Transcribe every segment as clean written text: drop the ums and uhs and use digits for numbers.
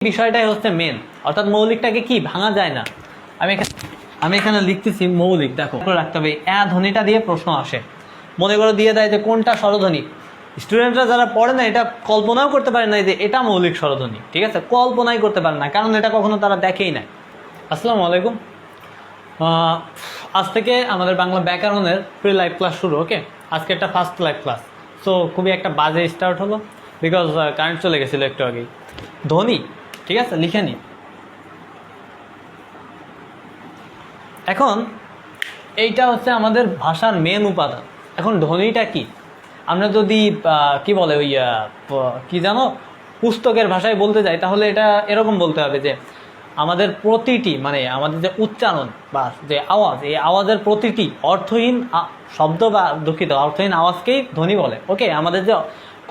বিষয়টাই হচ্ছে মেন, অর্থাৎ মৌলিকটাকে কি ভাঙা যায় না। আমি এখানে লিখতেছি মৌলিক, দেখো রাখতে হবে ধ্বনিটা দিয়ে প্রশ্ন আসে, মনে করে দিয়ে দেয় যে কোনটা স্বরধ্বনি। স্টুডেন্টরা যারা পড়ে না এটা কল্পনাও করতে পারে না যে এটা মৌলিক স্বরধ্বনি, ঠিক আছে, কল্পনাই করতে পারে না, কারণ এটা কখনো তারা দেখেই নাই। আসসালামু আলাইকুম, আজ থেকে আমাদের বাংলা ব্যাকরণের প্রি লাইভ ক্লাস শুরু। ওকে, আজকে একটা ফার্স্ট লাইভ ক্লাস। সো খুবই একটা বাজে স্টার্ট হলো, বিকজ কারেন্ট চলে গেছিলো একটু আগেই। ধ্বনি, ঠিক আছে, লিখে নি। এখন এইটা হচ্ছে আমাদের ভাষার মেন উপাদান। এখন ধ্বনিটা কি, আমরা যদি কি বলে ওই কি জানো পুস্তকের ভাষায় বলতে যাই, তাহলে এটা এরকম বলতে হবে যে আমাদের প্রতিটি, মানে আমাদের যে উচ্চারণ বা যে আওয়াজ, এই আওয়াজের প্রতিটি অর্থহীন শব্দ বা দুঃখিত অর্থহীন আওয়াজকেই ধ্বনি বলে। ওকে, আমাদের যে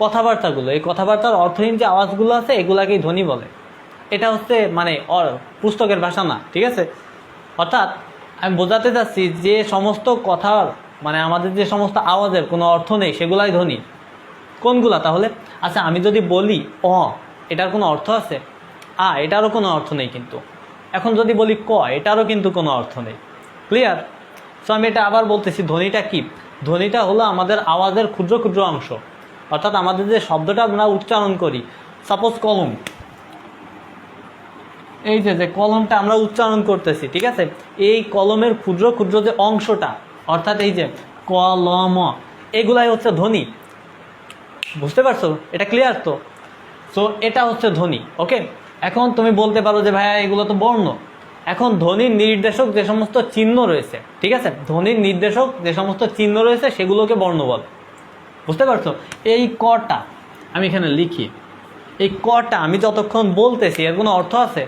কথাবার্তাগুলো, এই কথাবার্তার অর্থহীন যে আওয়াজগুলো আছে এগুলাকেই ধ্বনি বলে। এটা হচ্ছে মানে পুস্তকের ভাষা না, ঠিক আছে। অর্থাৎ আমি বোঝাতে চাচ্ছি যে সমস্ত কথার, মানে আমাদের যে সমস্ত আওয়াজের কোনো অর্থ নেই সেগুলাই ধ্বনি। কোনগুলা তাহলে? আচ্ছা, আমি যদি বলি এটার কোনো অর্থ আছে? এটারও কোনো অর্থ নেই কিন্তু। এখন যদি বলি এটারও কিন্তু কোনো অর্থ নেই। ক্লিয়ার? সো আমি এটা আবার বলতেছি, ধ্বনিটা কি? ধ্বনিটা হলো আমাদের আওয়াজের ক্ষুদ্র ক্ষুদ্র অংশ। অর্থাৎ আমাদের যে শব্দটা আমরা উচ্চারণ করি, সাপোজ কলম, এই যে কলমটা আমরা উচ্চারণ করতেছি, ঠিক আছে, এই কলমের ক্ষুদ্র ক্ষুদ্র যে অংশটা, অর্থাৎ এই যে কলম, এগুলাই হচ্ছে ধ্বনি। বুঝতে পারছো? এটা ক্লিয়ার তো? সো এটা হচ্ছে ধ্বনি। ওকে, এখন তুমি বলতে পারো যে ভাইয়া এগুলো তো বর্ণ। এখন ধ্বনির নির্দেশক যে সমস্ত চিহ্ন রয়েছে, ঠিক আছে, ধ্বনির নির্দেশক যে সমস্ত চিহ্ন রয়েছে সেগুলোকে বর্ণ বলে। বুঝতে পারছো? এই কটা আমি এখানে লিখি, এই কটা আমি যতক্ষণ বলতেছি এর কোনো অর্থ আছে?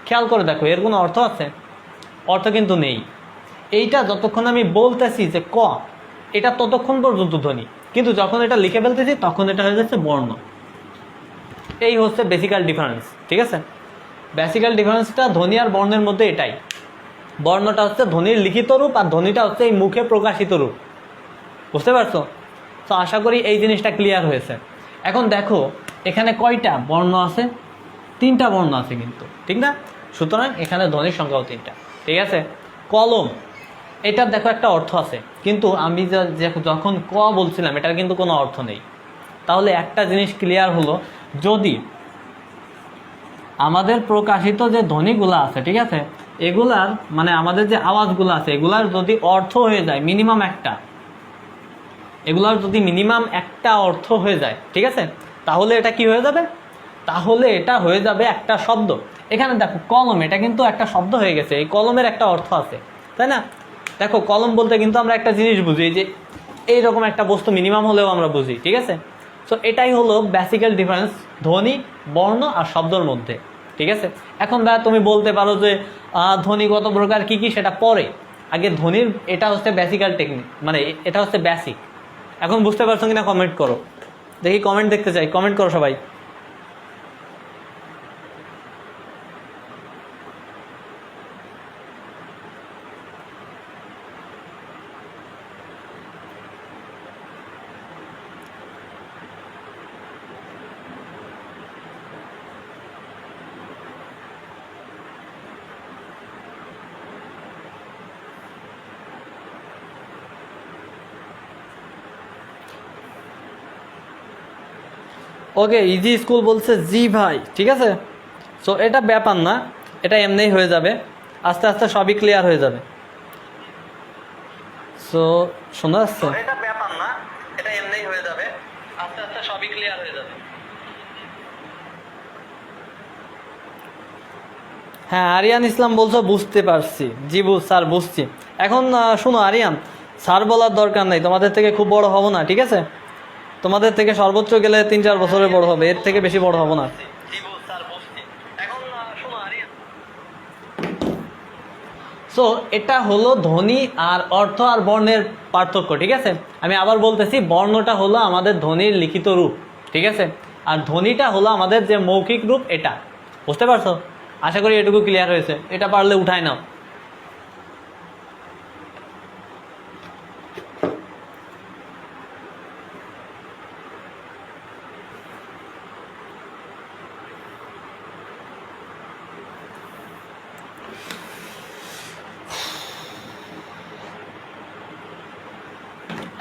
খেয়াল করে দেখো, এর কোনো অর্থ আছে? অর্থ কিন্তু নেই। এইটা যতক্ষণ আমি বলতেছি যে এটা ততক্ষণ পর্যন্ত ধ্বনি, কিন্তু যখন এটা লিখে ফেলতেছি তখন এটা হয়ে যাচ্ছে বর্ণ। এই হচ্ছে বেসিক্যাল ডিফারেন্স, ঠিক আছে। বেসিক্যাল ডিফারেন্সটা ধ্বনি আর বর্ণের মধ্যে এটাই। বর্ণটা হচ্ছে ধ্বনির লিখিত রূপ আর ধ্বনিটা হচ্ছে এই মুখে প্রকাশিত রূপ। বুঝতে পারছো? তো আশা করি এই জিনিসটা ক্লিয়ার হয়েছে। এখন দেখো এখানে কয়টা বর্ণ আছে? 3টা বর্ণ আছে কিন্তু, ঠিক না? সুতরাং এখানে ধ্বনির সংখ্যাও 3টা, ঠিক আছে। কলম, এটার দেখো একটা অর্থ আছে, কিন্তু আমি যখন বলছিলাম এটার কিন্তু কোনো অর্থ নেই। তাহলে একটা জিনিস ক্লিয়ার হলো, যদি আমাদের প্রকাশিত যে ধ্বনিগুলো আছে, ঠিক আছে, এগুলার মানে আমাদের যে আওয়াজগুলো আছে এগুলার যদি অর্থ হয়ে যায় মিনিমাম একটা, এগুলার যদি মিনিমাম একটা অর্থ হয়ে যায়, ঠিক আছে, তাহলে এটা কি হয়ে যাবে? তাহলে এটা হয়ে যাবে একটা শব্দ। এখানে দেখো কলম, এটা কিন্তু একটা শব্দ হয়ে গেছে, এই কলমের একটা অর্থ আছে, তাই না? দেখো কলম বলতে কিন্তু আমরা একটা জিনিস বুঝি যে এইরকম একটা বস্তু মিনিমাম হলেও আমরা বুঝি, ঠিক আছে। সো এটাই হলো বেসিক্যাল ডিফারেন্স ধ্বনি, বর্ণ আর শব্দর মধ্যে, ঠিক আছে। এখন তুমি বলতে পারো যে ধ্বনি কত প্রকার, কি কি, সেটা পরে। আগে ধ্বনির এটা হচ্ছে বেসিক্যাল টেকনিক, মানে এটা হচ্ছে বেসিক। এখন বুঝতে পারছো কিনা কমেন্ট করো, দেখি কমেন্ট দেখতে চাই, কমেন্ট করো সবাই। ওকে, ইজি স্কুল বলছে জি ভাই, ঠিক আছে। সো এটা ব্যাপার না, এটা এমনিই হয়ে যাবে, আস্তে আস্তে সবই ক্লিয়ার হয়ে যাবে। সো শোনা যাচ্ছে? এটা ব্যাপার না, এটা এমনিই হয়ে যাবে, আস্তে আস্তে সবই ক্লিয়ার হয়ে যাবে। হ্যাঁ, আরিয়ান ইসলাম বলছো বুঝতে পারছি। জি স্যার, বুঝছি। এখন শোনো আরিয়ান, স্যার বলার দরকার নেই, তোমাদের থেকে খুব বড় হব না, ঠিক আছে। তোমাদের থেকে সর্বোচ্চ গেলে 3-4 বছরের বড় হবে, এর থেকে বেশি বড় হব না। সো এটা হলো ধ্বনি আর অর্থ আর বর্ণের পার্থক্য, ঠিক আছে। আমি আবার বলতেছি, বর্ণটা হলো আমাদের ধ্বনির লিখিত রূপ, ঠিক আছে, আর ধ্বনিটা হলো আমাদের যে মৌখিক রূপ, এটা। বুঝতে পারছো? আশা করি এটুকু ক্লিয়ার হয়েছে, এটা পারলে উঠায় নাও।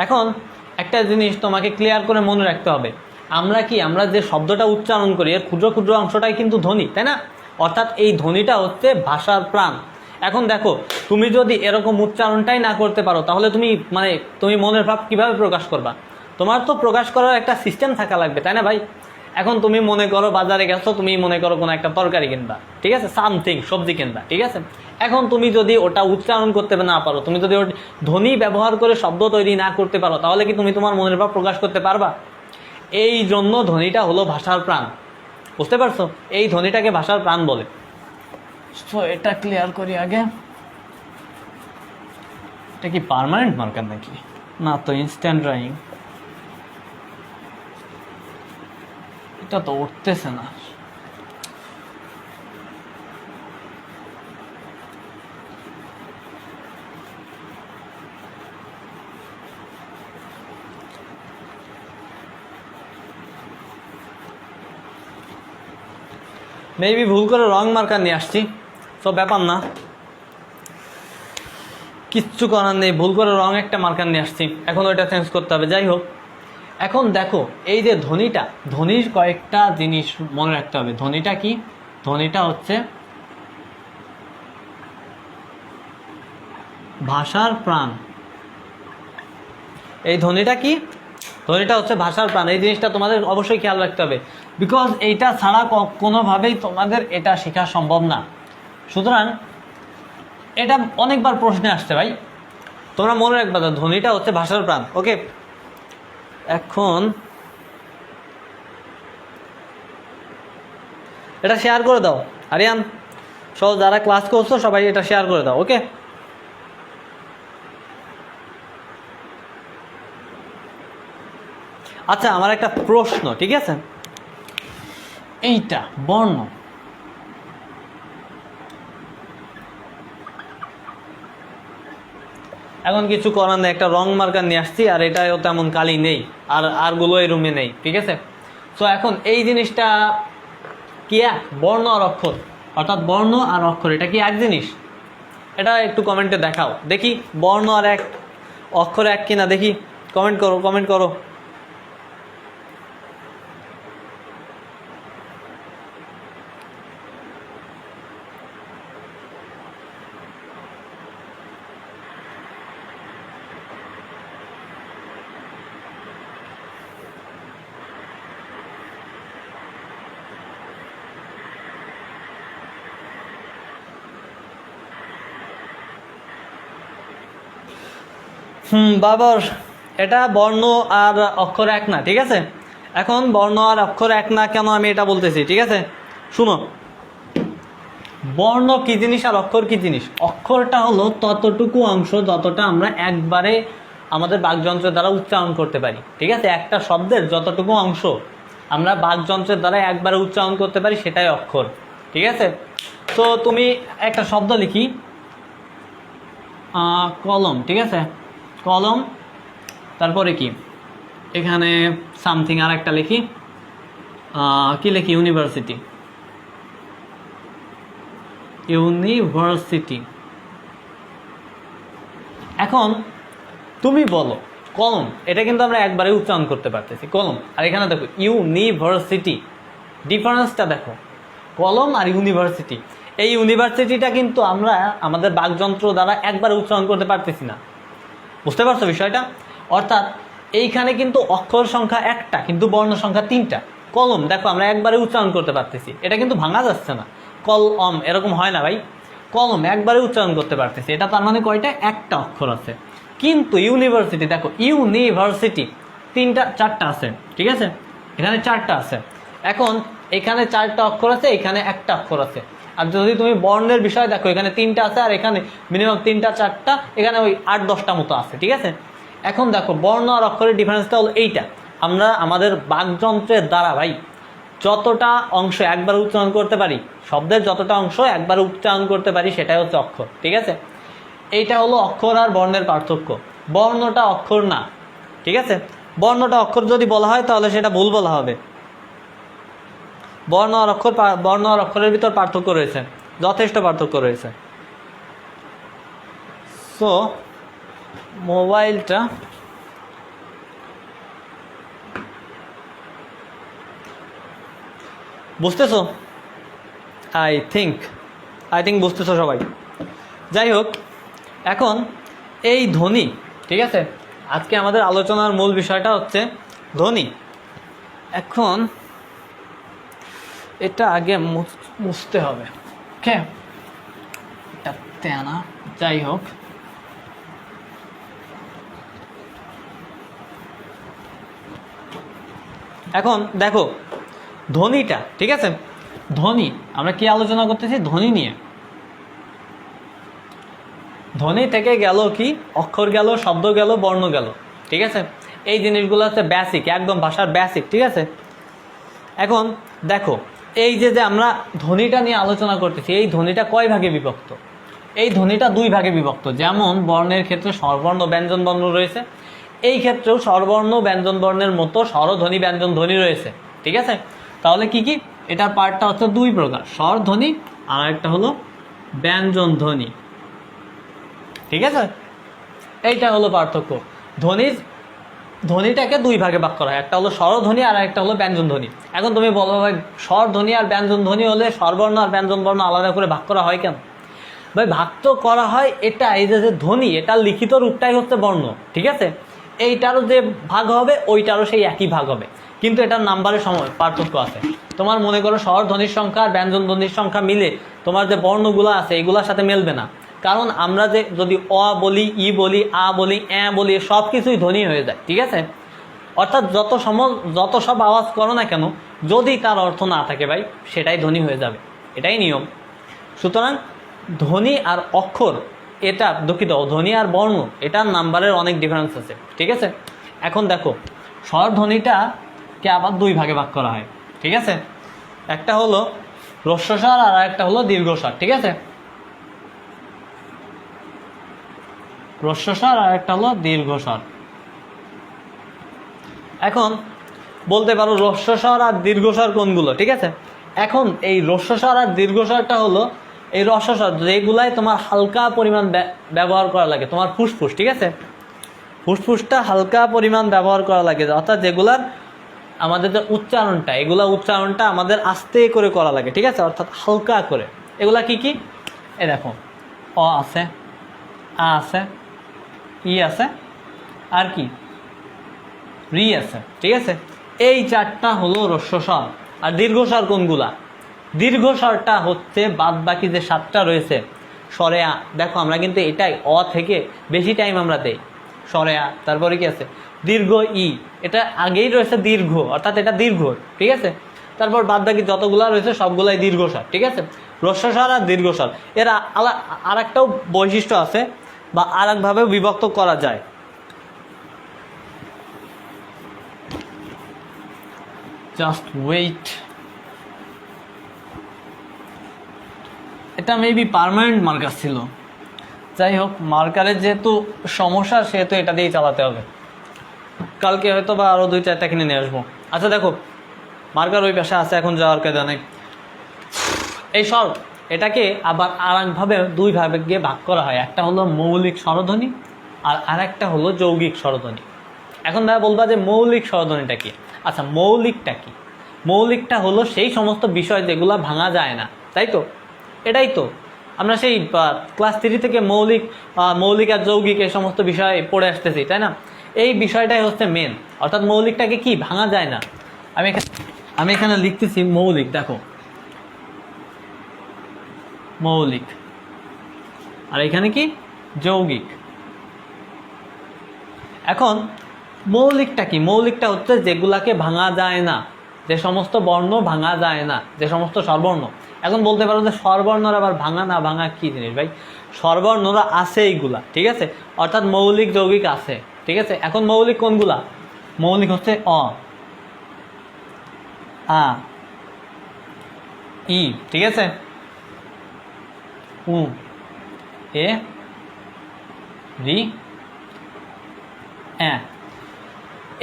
এখন একটা জিনিস তোমাকে ক্লিয়ার করে মনে রাখতে হবে, আমরা যে শব্দটা উচ্চারণ করি এর ক্ষুদ্র ক্ষুদ্র অংশটাই কিন্তু ধ্বনি, তাই না? অর্থাৎ এই ধ্বনিটা হচ্ছে ভাষার প্রাণ। এখন দেখো, তুমি যদি এরকম উচ্চারণটাই না করতে পারো তাহলে তুমি মনের ভাব কিভাবে প্রকাশ করবা? তোমার তো প্রকাশ করার একটা সিস্টেম থাকা লাগবে, তাই না ভাই? এখন তুমি মনে করো বাজারে গেছো, তুমি মনে করো কোনো একটা তরকারি কিনবা, ঠিক আছে, সামথিং সবজি কিনবা, ঠিক আছে। এখন তুমি যদি ওটা উচ্চারণ করতে না পারো, তুমি যদি ওর ধ্বনি ব্যবহার করে শব্দ তৈরি না করতে পারো, তাহলে কি তুমি তোমার মনের ভাব প্রকাশ করতে পারবা? এই জন্য ধ্বনিটা হলো ভাষার প্রাণ, বুঝতে পারছো? এই ধ্বনিটাকে ভাষার প্রাণ বলে। তো এটা ক্লিয়ার করি আগে। এটা কি পার্মানেন্ট মার্কার নাকি? না তো, ইনস্ট্যান্ট ড্রয়িং। এটা তো উঠতেছে না। মেবি ভুল করে রং মার্কার নিয়ে আসছি, সব ব্যাপার না, কিচ্ছু করার নেই। ভুল করে রং একটা মার্কার নিয়ে আসছি, এখন ওইটা চেঞ্জ করতে হবে। যাই হোক, এখন দেখো এই যে ধ্বনির কয়েকটা জিনিস মনে রাখতে হবে। ধ্বনিটা কি? ধ্বনিটা হচ্ছে ভাষার প্রাণ। এই ধ্বনিটা কি? ধ্বনিটা হচ্ছে ভাষার প্রাণ। এই জিনিসটা তোমাদের অবশ্যই খেয়াল রাখতে হবে, বিকজ এইটা ছাড়া কোনোভাবেই তোমাদের এটা শেখা সম্ভব না। সুতরাং এটা অনেকবার প্রশ্নে আসছে ভাই, তোমরা মনে রাখবা ধ্বনিটা হচ্ছে ভাষার প্রাণ। ওকে, এখন এটা শেয়ার করে দাও আরিয়ান সহ, যারা ক্লাস করছো সবাই এটা শেয়ার করে দাও। ওকে, আচ্ছা, আমার একটা প্রশ্ন, ঠিক আছে, এইটা বর্ণ, এখন কিছু করার নেই, একটা রং মার্কার নিয়ে আসছি, আর এটাও তেমন কালি নেই, আরগুলো এই রুমে নেই, ঠিক আছে। সো এখন এই জিনিসটা কি এক? বর্ণ আর অক্ষর, অর্থাৎ বর্ণ আর অক্ষর, এটা কি এক জিনিস? এটা একটু কমেন্টে দেখাও দেখি, বর্ণ আর অক্ষর এক কিনা দেখি, কমেন্ট করো। বাবার, এটা বর্ণ আর অক্ষর এক না, ঠিক আছে। এখন বর্ণ আর অক্ষর এক না কেন আমি এটা বলতেছি, ঠিক আছে, শুনো। বর্ণ কি জিনিস আর অক্ষর কি জিনিস? অক্ষরটা হলো ততটুকু অংশ যতটা আমরা একবারে আমাদের বাকযন্ত্রের দ্বারা উচ্চারণ করতে পারি, ঠিক আছে। একটা শব্দের যতটুকু অংশ আমরা বাকযন্ত্রের দ্বারা একবারে উচ্চারণ করতে পারি সেটাই অক্ষর, ঠিক আছে। তো তুমি একটা শব্দ লিখি, কলম, ঠিক আছে, কলম, তারপরে কি এখানে সামথিং আর একটা লিখি, কি লিখি, ইউনিভার্সিটি। এখন তুমি বলো, কলম, এটা কিন্তু আমরা একবারে উচ্চারণ করতে পারতেছি, কলম। আর এখানে দেখো ইউনিভার্সিটি, ডিফারেন্সটা দেখো, কলম আর ইউনিভার্সিটি। এই ইউনিভার্সিটিটা কিন্তু আমরা আমাদের বাকযন্ত্র দ্বারা একবারে উচ্চারণ করতে পারতেছি না, বুঝতে পারছো বিষয়টা? অর্থাৎ এইখানে কিন্তু অক্ষর সংখ্যা একটা, কিন্তু বর্ণ সংখ্যা তিনটা। কলম দেখো আমরা একবারে উচ্চারণ করতে পারতেছি, এটা কিন্তু ভাঙা যাচ্ছে না, কলম এরকম হয় না ভাই, কলম একবারে উচ্চারণ করতে পারতেছি, এটা তার মানে কয়টা? একটা অক্ষর আছে। কিন্তু ইউনিভার্সিটি দেখো, ইউনিভার্সিটি চারটা আছে, ঠিক আছে, এখানে চারটা আছে। এখন এখানে চারটা অক্ষর আছে, এখানে একটা অক্ষর আছে। আর যদি তুমি বর্ণের বিষয় দেখো, এখানে তিনটা আছে, আর এখানে মিনিমাম তিনটা চারটা, এখানে ওই 8-10টা মতো আছে, ঠিক আছে। এখন দেখো বর্ণ আর অক্ষরের ডিফারেন্সটা হলো এইটা, আমরা আমাদের বাকযন্ত্রের দ্বারা ভাই যতটা অংশ একবার উচ্চারণ করতে পারি, শব্দের যতটা অংশ একবার উচ্চারণ করতে পারি সেটাই হচ্ছে অক্ষর, ঠিক আছে। এইটা হলো অক্ষর আর বর্ণের পার্থক্য। বর্ণটা অক্ষর না, ঠিক আছে। বর্ণটা অক্ষর যদি বলা হয় তাহলে সেটা ভুল বলা হবে। বর্ণ আর অক্ষরের ভিতর পার্থক্য রয়েছে, যথেষ্ট পার্থক্য রয়েছে। সো মোবাইলটা বুঝতেছো? আই থিঙ্ক বুঝতেছো সবাই। যাই হোক, এখন এই ধ্বনি, ঠিক আছে, আজকে আমাদের আলোচনার মূল বিষয়টা হচ্ছে ধ্বনি। এখন এটা আগে মুছতে হবে, ওকে? এটা তেনা, যাই হোক, এখন দেখো ধ্বনিটা, ঠিক আছে, ধ্বনি আমরা কি আলোচনা করতেছি? ধ্বনি নিয়ে। ধ্বনি থেকে গেল কি? অক্ষর গেল, শব্দ গেল, বর্ণ গেল, ঠিক আছে? এই জিনিসগুলো হচ্ছে বেসিক, একদম ভাষার বেসিক, ঠিক আছে? এখন দেখো, এই যে আমরা ধ্বনিটা নিয়ে আলোচনা করতেছি, এই ধ্বনিটা কয় ভাগে বিভক্ত? এই ধ্বনিটা দুই ভাগে বিভক্ত। যেমন বর্ণের ক্ষেত্রে স্বরবর্ণ, ব্যঞ্জন বর্ণ রয়েছে, এই ক্ষেত্রেও স্বরবর্ণ ব্যঞ্জন বর্ণের মতো স্বরধ্বনি ব্যঞ্জন ধ্বনি রয়েছে, ঠিক আছে? তাহলে কি কি? এটার পার্টটা হচ্ছে দুই প্রকার, স্বরধ্বনি আর একটা হলো ব্যঞ্জন ধ্বনি, ঠিক আছে? এইটা হলো পার্থক্য। ধ্বনিটাকে দুই ভাগে ভাগ করা হয়, একটা হলো স্বরধ্বনি আর একটা হলো ব্যঞ্জন ধ্বনি। এখন তুমি বলো ভাই, স্বরধ্বনি আর ব্যঞ্জন ধ্বনি হলে স্বরবর্ণ আর ব্যঞ্জন বর্ণ আলাদা করে ভাগ করা হয় কেন? ভাই ভাগ তো করা হয়, এটা এই যে ধ্বনি, এটা লিখিত রূপটাই হচ্ছে বর্ণ, ঠিক আছে? এইটারও যে ভাগ হবে ওইটারও সেই একই ভাগ হবে, কিন্তু এটার নাম্বারের সময় পার্থক্য আছে। তোমার মনে করো স্বরধ্বনির সংখ্যা আর ব্যঞ্জন ধ্বনির সংখ্যা মিলে তোমার যে বর্ণগুলো আছে এইগুলোর সাথে মেলবে না, কারণ আমরা যে যদি অ বলি, ই বলি, আ বলি, বলি, সব কিছুই ধ্বনি হয়ে যায়, ঠিক আছে? অর্থাৎ যত সব আওয়াজ করো না কেন, যদি তার অর্থ না থাকে ভাই, সেটাই ধ্বনি হয়ে যাবে, এটাই নিয়ম। সুতরাং ধ্বনি আর অক্ষর, এটা দুঃখিত, ধ্বনি আর বর্ণ, এটার নাম্বারের অনেক ডিফারেন্স আছে, ঠিক আছে? এখন দেখো, স্বরধ্বনিটাকে আবার দুই ভাগে ভাগ করা হয়, ঠিক আছে? একটা হলো হ্রস্বস্বর আর একটা হলো দীর্ঘস্বর, ঠিক আছে? হ্রস্বস্বর আর একটা হলো দীর্ঘস্বর। এখন বলতে পারো হ্রস্বস্বর আর দীর্ঘস্বর কোনগুলো, ঠিক আছে? এখন এই হ্রস্বস্বর আর দীর্ঘস্বরটা হলো এই হ্রস্বস্বর যেগুলাই তোমার হালকা পরিমাণ ব্যবহার করা লাগে, তোমার ফুসফুস, ঠিক আছে? ফুসফুসটা হালকা পরিমাণ ব্যবহার করা লাগে, অর্থাৎ যেগুলার আমাদের যে উচ্চারণটা, উচ্চারণটা আমাদের আস্তে করে করা লাগে, ঠিক আছে? অর্থাৎ হালকা করে। এগুলা কি কি? এ দেখো, অ আছে, আ আছে, ই আছে, আর কি? রি আছে, ঠিক আছে? এই চারটা হলো হ্রস্বস্বর। আর দীর্ঘস্বর কোনগুলা? দীর্ঘস্বরটা হচ্ছে বাদ বাকি যে সাতটা রয়েছে, স্বরে আ, দেখো আমরা কিন্তু এটাই অ থেকে বেশি টাইম আমরা দেই, স্বরে আ, তারপরে কি আছে? দীর্ঘ ই, এটা আগেই রয়েছে দীর্ঘ, অর্থাৎ এটা দীর্ঘ, ঠিক আছে? তারপর বাদ বাকি যতগুলা রয়েছে সবগুলাই দীর্ঘস্বর, ঠিক আছে? হ্রস্বস্বর আর দীর্ঘস্বর এরা আর একটাও বৈশিষ্ট্য আছে, বা আর একভাবেও বিভক্ত করা যায়। জাস্ট ওয়েট, এটা মেবি পার্মানেন্ট মার্কার ছিল। যাই হোক, মার্কারের যেহেতু সমস্যা, সেহেতু এটা দিয়েই চালাতে হবে। কালকে হয়তো বা আরও 2-4টা কিনে নিয়ে আসবো। আচ্ছা দেখো, মার্কার ওই পাশে আছে, এখন যাওয়ার কায়দা নেই। এই স্বর, এটাকে আবার আর একভাবে দুই ভাবে গিয়ে ভাগ করা হয়, একটা হলো মৌলিক স্বরধ্বনি আর একটা হলো যৌগিক স্বরধ্বনি। এখন ভাই বলবা যে মৌলিক স্বরধ্বনিটা কি? আচ্ছা, মৌলিকটা কি? মৌলিকটা হলো সেই সমস্ত বিষয় যেগুলো ভাঙা যায় না, তাই তো? এটাই তো আমরা সেই ক্লাস 3 থেকে মৌলিক আর যৌগিক এই সমস্ত বিষয় পড়ে আসতেছি, তাই না? এই বিষয়টাই হচ্ছে মেন, অর্থাৎ মৌলিকটাকে কি ভাঙা যায় না। আমি এখানে লিখতেছি মৌলিক, দেখো মৌলিক, আর এখানে কি? যৌগিক। এখন মৌলিকটা কি? মৌলিকটা হচ্ছে যেগুলাকে ভাঙা যায় না, যে সমস্ত বর্ণ ভাঙা যায় না, যে সমস্ত স্বরবর্ণ। এখন বলতে পারো যে স্বরবর্ণরা আবার ভাঙা না ভাঙা কি জিনিস ভাই? স্বরবর্ণরা আছে এইগুলা, ঠিক আছে? অর্থাৎ মৌলিক যৌগিক আছে, ঠিক আছে? এখন মৌলিক কোনগুলা? মৌলিক হচ্ছে অ, আ, ই, ঠিক আছে? উ, এ, রি,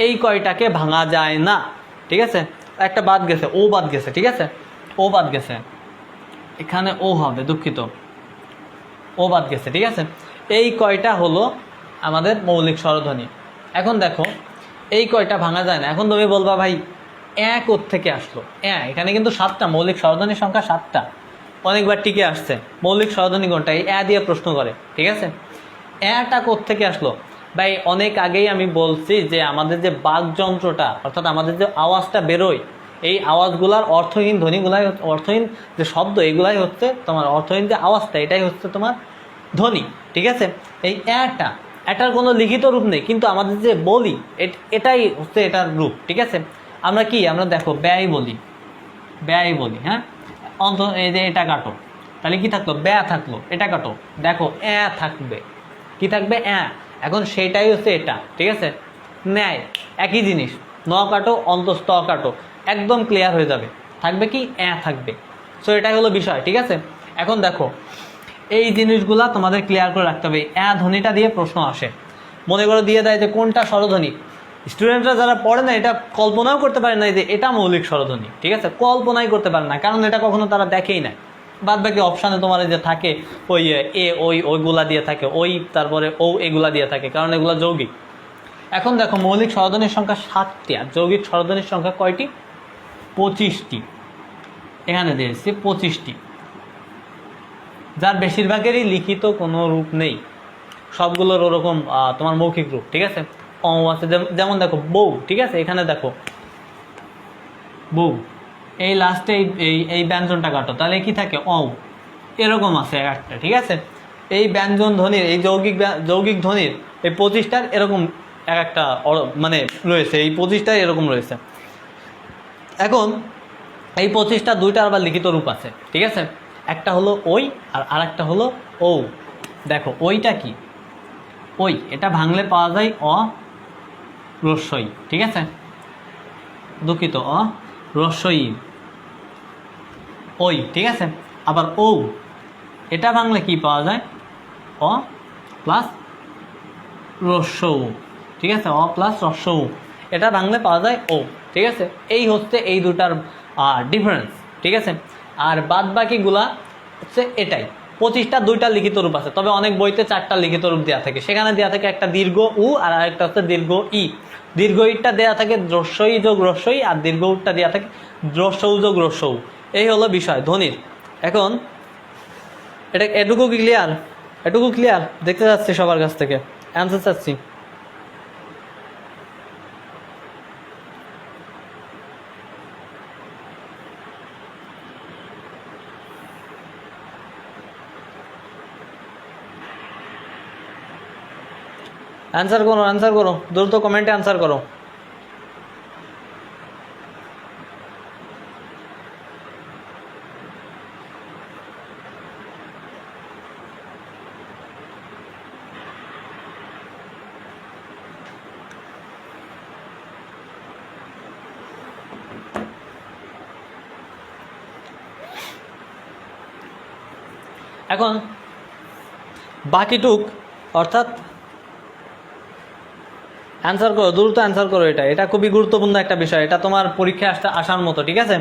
এই কয়টাকে ভাঙা যায় না, ঠিক আছে? একটা বাদ গেছে, ও বাদ গেছে, ঠিক আছে? ও বাদ গেছে, এখানে ও হবে, দুঃখিত, ও বাদ গেছে, ঠিক আছে? এই কয়টা হলো আমাদের মৌলিক স্বরধ্বনি। এখন দেখো, এই কয়টা ভাঙা যায় না। এখন তুমি বলবা ভাই থেকে আসলো? এখানে কিন্তু 7টা মৌলিক স্বরধ্বনির সংখ্যা 7টা, অনেকবার টিকে আসছে। মৌলিক স্বরধ্বনি কোনটা? এই দিয়ে প্রশ্ন করে, ঠিক আছে। টা থেকে আসলো ভাই? অনেক আগেই আমি বলছি যে আমাদের যে বাকযন্ত্রটা, অর্থাৎ আমাদের যে আওয়াজটা বেরোয়, এই আওয়াজগুলার অর্থহীন ধ্বনিগুলাই, অর্থহীন যে শব্দ, এগুলাই হচ্ছে তোমার অর্থহীন যে আওয়াজটা, এটাই হচ্ছে তোমার ধ্বনি, ঠিক আছে। এই এটার কোনো লিখিত রূপ নেই, কিন্তু আমাদের যে বলি এটাই হচ্ছে এটার রূপ, ঠিক আছে। আমরা কি, আমরা দেখো ব্যয় বলি, হ্যাঁ। এই যে এটা কাটো, তাহলে কি থাকলো? ব্যয় থাকলো। এটা কাটো, দেখো থাকবে, কি থাকবে? এখন সেটাই হচ্ছে এটা, ঠিক আছে। ন্যায় একই জিনিস, কাটো অন্তস্থ কাটো, একদম ক্লিয়ার হয়ে যাবে। থাকবে কি? থাকবে। সো এটাই হলো বিষয়, ঠিক আছে। এখন দেখো এই জিনিসগুলা তোমাদের ক্লিয়ার করে রাখতে হবে। ধ্বনিটা দিয়ে প্রশ্ন আসে, মনে করে দিয়ে দেয় যে কোনটা স্বরধ্বনি। স্টুডেন্টরা যারা পড়ে না, এটা কল্পনাও করতে পারে না যে এটা মৌলিক স্বরধ্বনি, ঠিক আছে। কল্পনাই করতে পারে না, কারণ এটা কখনো তারা দেখেই না। বাদ বাকি অপশানে তোমার যে থাকে ওই ওইগুলা দিয়ে থাকে, তারপরে এগুলা দিয়ে থাকে, কারণ এগুলা যৌগিক। এখন দেখো মৌলিক স্বরধ্বনির সংখ্যা 7টি, আর যৌগিক স্বরধ্বনির সংখ্যা কয়টি? 25টি। এখানে দিয়েছি 25টি, যার বেশিরভাগেরই লিখিত কোনো রূপ নেই, সবগুলোর ওরকম তোমার মৌখিক রূপ, ঠিক আছে। আছে, যেমন দেখো বউ, ঠিক আছে। এখানে দেখো বউ, এই লাস্টে এই ব্যঞ্জনটা কাটো, তাহলে কি থাকে? এরকম আছে একটা, ঠিক আছে। এই ব্যঞ্জন ধ্বনির, এই যৌগিক ধ্বনির এই 25টার এরকম একটা মানে রয়েছে, এই 25টার এরকম রয়েছে। এখন এই 25টা দুইটার আবার লিখিত রূপ আছে, ঠিক আছে। একটা হলো আর একটা হলো ও। দেখো ওইটা কি? এটা ভাঙলে পাওয়া যায় রস্যই, ঠিক আছে। দুঃখিত, রস্যই, ঠিক আছে। আবার এটা ভাঙলে কি পাওয়া যায়? প্লাস রস্যৌ, ঠিক আছে। প্লাস রস্যৌ, এটা ভাঙলে পাওয়া যায় ঠিক আছে। এই হচ্ছে এই দুটার ডিফারেন্স, ঠিক আছে। আর বাদ বাকিগুলা হচ্ছে এটাই। 25টা দুইটা লিখিত রূপ আছে, তবে অনেক বইতে 4টা লিখিত রূপ দেওয়া থাকে। সেখানে দেওয়া থাকে একটা দীর্ঘ উ আর আরেকটা হচ্ছে দীর্ঘ ই। দীর্ঘ ইটা দেওয়া থাকে দ্রস্যই যোগ রস্যই, আর দীর্ঘ উটা দেওয়া থাকে দ্রস্যৌ যোগ রস্যৌ। এই হলো বিষয় ধ্বনির। এখন এটুকু কি ক্লিয়ার? এটুকু ক্লিয়ার? দেখতে যাচ্ছি সবার কাছ থেকে অ্যান্সার চাচ্ছি। অ্যান্সার করো দ্রুত কমেন্টে অ্যান্সার করো। এখন বাকিটুক, অর্থাৎ অ্যান্সার করো, দ্রুত অ্যান্সার করো। এটা খুবই গুরুত্বপূর্ণ একটা বিষয়, এটা তোমার পরীক্ষায় আসার মতো, ঠিক আছে।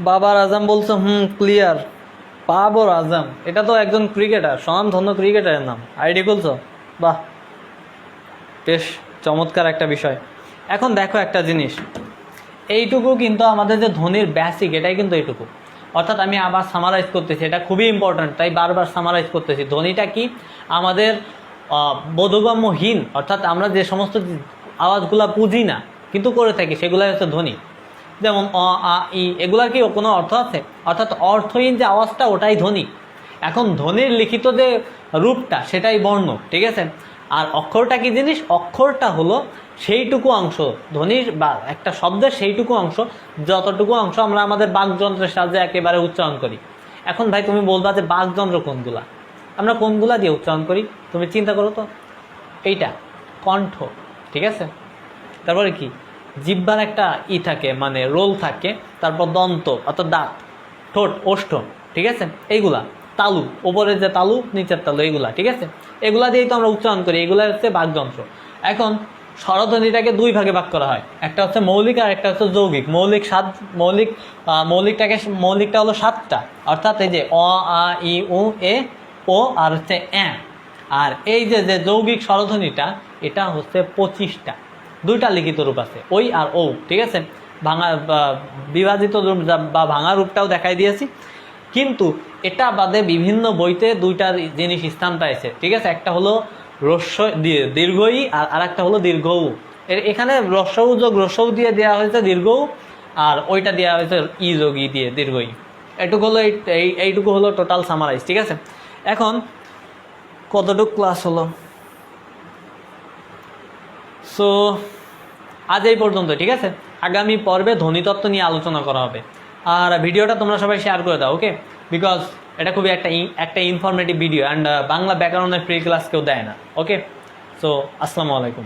বাবার আজম বলছো, ক্লিয়ার। বাবর আজম, এটা তো একজন ক্রিকেটার, স্বনামধন্য ক্রিকেটারের নাম। আইডি খুলছো? বাহ, বেশ চমৎকার একটা বিষয়। এখন দেখো একটা জিনিস, এইটুকু কিন্তু আমাদের যে ধ্বনির বেসিক, এটাই কিন্তু এইটুকু। অর্থাৎ আমি আবার সামারাইজ করতেছি, এটা খুবই ইম্পর্ট্যান্ট, তাই বারবার সামারাইজ করতেছি। ধ্বনিটা কি? আমাদের বোধগম্যহীন, অর্থাৎ আমরা যে সমস্ত আওয়াজগুলা বুঝি না কিন্তু করে থাকি, সেগুলাই হচ্ছে ধ্বনি। যেমন আ ই, এগুলার কি কোনো অর্থ আছে? অর্থাৎ অর্থহীন যে আওয়াজটা, ওটাই ধ্বনি। এখন ধ্বনির লিখিত যে রূপটা, সেটাই বর্ণ, ঠিক আছে। আর অক্ষরটা কি জিনিস? অক্ষরটা হলো সেইটুকু অংশ ধ্বনির বা একটা শব্দের, সেইটুকু অংশ যতটুকু অংশ আমরা আমাদের বাকযন্ত্রের সাহায্যে একেবারে উচ্চারণ করি। এখন ভাই তুমি বলবা যে বাকযন্ত্র কোনগুলা, আমরা কোনগুলা দিয়ে উচ্চারণ করি? তুমি চিন্তা করো তো। এইটা কণ্ঠ, ঠিক আছে। তারপরে কি? জিহ্বার একটা থাকে, মানে রোল থাকে। তারপর দন্ত অর্থাৎ দাঁত, ঠোঁট, ওষ্ঠ, ঠিক আছে। এইগুলা তালু, ওপরের যে তালু, নিচের তালু, এইগুলা, ঠিক আছে। এগুলা দিয়েই তো আমরা উচ্চারণ করি, এগুলা হচ্ছে বাকযন্ত্র। এখন স্বরধ্বনিটাকে দুই ভাগে ভাগ করা হয়, একটা হচ্ছে মৌলিক আর একটা হচ্ছে যৌগিক। মৌলিকটা হলো 7টা, অর্থাৎ এই যে অ আ ই উ এ ও আর হচ্ছে এ। আর এই যে যে যৌগিক স্বরধ্বনিটা এটা হচ্ছে 25টা, 2টা লিখিত রূপ আছে, ওই আর ও, ঠিক আছে। বিভাজিত রূপ বা ভাঙা রূপটাও দেখাই দিয়েছি। কিন্তু এটা বাদে বিভিন্ন বইতে 2টা জিনিস স্থান পাইছে, ঠিক আছে। একটা হলো দীর্ঘ ই আর আরেকটা হলো দীর্ঘ উ। এখানে রস্যউ যোগ রস্যউ দিয়ে দেওয়া হয়েছে দীর্ঘ উ, আর ওইটা দেওয়া হয়েছে ই যোগ ই দিয়ে দীর্ঘ ই। এইটুকু হলো এইটুকু হলো টোটাল সামারাইজ, ঠিক আছে। এখন কতটুকু ক্লাস হলো? সো আজ এই পর্যন্ত, ঠিক আছে। আগামী পর্বে ধ্বনিতত্ত্ব নিয়ে আলোচনা করা হবে। আর ভিডিওটা তোমরা সবাই শেয়ার করে দাও, ওকে, বিকজ এটা খুবই একটা ইনফরমেটিভ ভিডিও, অ্যান্ড বাংলা ব্যাকরণের ফ্রি ক্লাস কেউ দেয় না, ওকে। সো আসসালামু আলাইকুম।